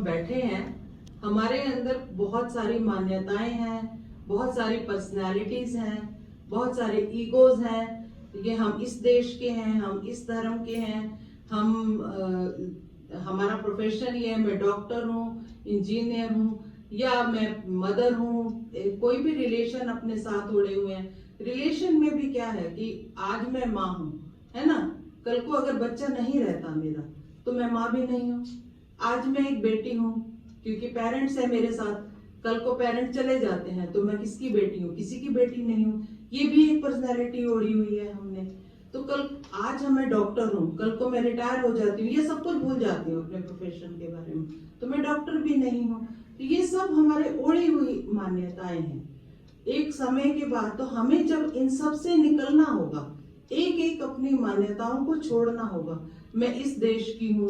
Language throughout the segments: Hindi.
बैठे हैं, हमारे अंदर बहुत सारी मान्यताएं हैं, बहुत सारी पर्सनालिटीज हैं, बहुत सारे ईगोज हैं। ये हम इस देश के हैं, हम इस धर्म के हैं, हमारा प्रोफेशन ये है, मैं डॉक्टर हूँ, इंजीनियर हूँ, या मैं मदर हूँ। कोई भी रिलेशन अपने साथ जोड़े हुए हैं। रिलेशन में भी क्या है कि आज मैं माँ हूँ, है ना, कल को अगर बच्चा नहीं रहता मेरा तो मैं माँ भी नहीं हूँ। आज मैं एक बेटी हूँ क्योंकि पेरेंट्स है मेरे साथ, कल को पेरेंट्स चले जाते हैं तो मैं किसकी बेटी हूँ? किसी की बेटी नहीं हूँ। ये भी एक पर्सनैलिटी ओढ़ी हुई है हमने। तो कल आज मैं डॉक्टर हूँ, कल को मैं रिटायर हो जाती हूँ, ये सब कुछ भूल जाती हूँ अपने प्रोफेशन के बारे में, तो मैं डॉक्टर भी नहीं हूँ। तो ये सब हमारे ओढ़ी हुई मान्यताएं हैं। एक समय के बाद तो हमें जब इन सब से निकलना होगा, एक एक अपनी मान्यताओं को छोड़ना होगा। मैं इस देश की हूँ,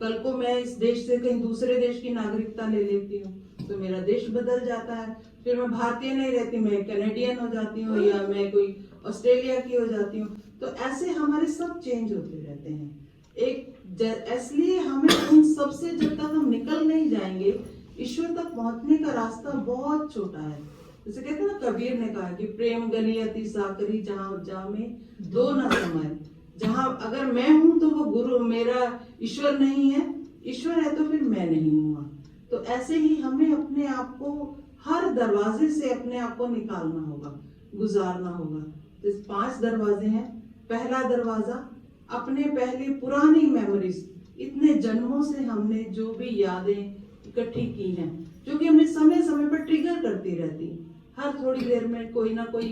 कल को मैं इस देश से कहीं दूसरे देश की नागरिकता ले लेती हूँ तो मेरा देश बदल जाता है। फिर मैं भारतीय नहीं रहती, मैं कैनेडियन हो जाती हूँ, या मैं कोई ऑस्ट्रेलिया की हो जाती हूँ। तो ऐसे हमारे सब चेंज होते रहते हैं। इसलिए हमें इन सब से जब तक हम निकल नहीं जाएंगे, ईश्वर तक पहुंचने का रास्ता बहुत छोटा है। जैसे कहते हैं ना, कबीर ने कहा कि प्रेम गली अति साकरी, जहाँ जामे दो न समय। जहाँ अगर मैं हूं तो वो गुरु मेरा ईश्वर नहीं है, ईश्वर है तो फिर मैं नहीं हूँ। तो ऐसे ही हमें अपने आप को हर दरवाजे से अपने आप को निकालना होगा, गुजारना होगा। तो 5 दरवाजे हैं। पहला दरवाजा, अपने पहले पुरानी मेमोरीज, इतने जन्मों से हमने जो भी यादें इकट्ठी की हैं, जो कि हमें समय समय पर ट्रिगर करती रहती। हर थोड़ी देर में कोई ना कोई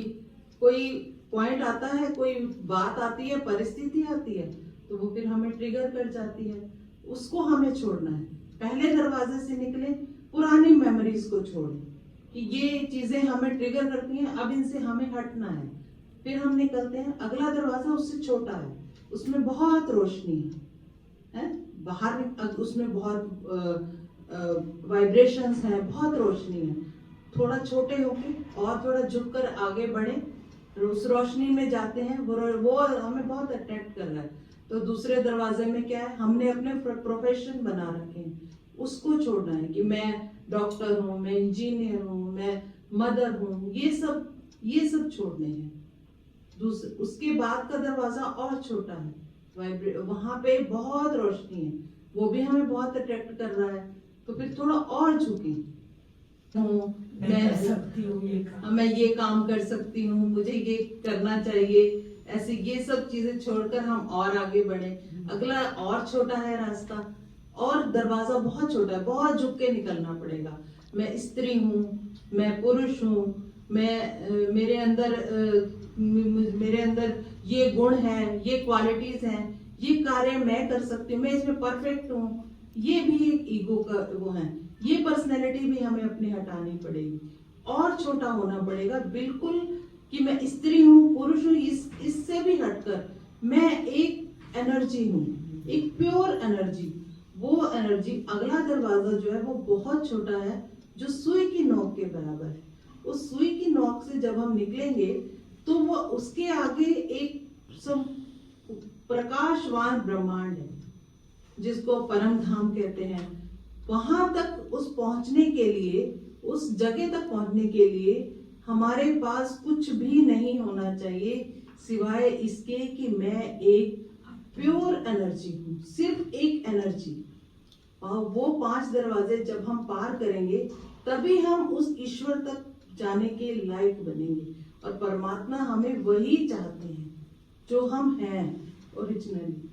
पॉइंट आता है, कोई बात आती है, परिस्थिति आती है, तो वो फिर हमें ट्रिगर कर जाती है। उसको हमें छोड़ना है। पहले दरवाजे से निकले, पुरानी मेमोरीज को छोड़ें कि ये चीजें हमें ट्रिगर करती हैं, अब इनसे हमें हटना है। फिर हम निकलते हैं। अगला दरवाजा उससे छोटा है, उसमें बहुत रोशनी है, बाहर उसमें बहुत वाइब्रेशंस हैं, बहुत रोशनी है। थोड़ा छोटे होके और थोड़ा झुककर आगे बढ़े, उस रोशनी में जाते हैं, वो हमें बहुत अट्रैक्ट कर रहा है। तो दूसरे दरवाजे में क्या है, हमने अपने प्रोफेशन बना रखे हैं, उसको छोड़ना है कि मैं डॉक्टर हूँ, मैं इंजीनियर हूँ, मैं मदर हूँ, ये सब छोड़ने हैं। उसके बाद का दरवाजा और छोटा है, वहां पे बहुत रोशनी है, वो भी हमें बहुत अट्रैक्ट कर रहा है। तो फिर थोड़ा और झुके, मैं ये काम कर सकती हूँ, मुझे ये करना चाहिए, ऐसे ये सब चीजें छोड़कर हम और आगे बढ़े। अगला और छोटा है रास्ता, और दरवाजा बहुत छोटा है, बहुत झुक के निकलना पड़ेगा। मैं स्त्री हूँ, मैं पुरुष हूँ, मैं मेरे अंदर ये गुण है, ये क्वालिटीज हैं, ये कार्य मैं कर सकती हूँ, मैं इसमें परफेक्ट हूँ। ये भी एक ईगो का वो है। ये पर्सनैलिटी भी हमें अपनी हटानी पड़ेगी और छोटा होना पड़ेगा बिल्कुल, कि मैं स्त्री हूँ, पुरुष हूँ, इससे भी हटकर मैं एक एनर्जी हूँ, एक प्योर एनर्जी। वो एनर्जी, अगला दरवाजा जो है वो बहुत छोटा है, जो सुई की नोक के बराबर है। उस सुई की नोक से जब हम निकलेंगे तो वो उसके आगे एक प्रकाशवान ब्रह्मांड है, जिसको परम धाम कहते हैं। वहां तक पहुंचने के लिए, उस जगह तक पहुंचने के लिए हमारे पास कुछ भी नहीं होना चाहिए सिवाय इसके कि मैं एक प्योर एनर्जी हूँ, सिर्फ एक एनर्जी। और वो 5 दरवाजे जब हम पार करेंगे तभी हम उस ईश्वर तक जाने के लायक बनेंगे। और परमात्मा हमें वही चाहते हैं जो हम हैं ओरिजिनली।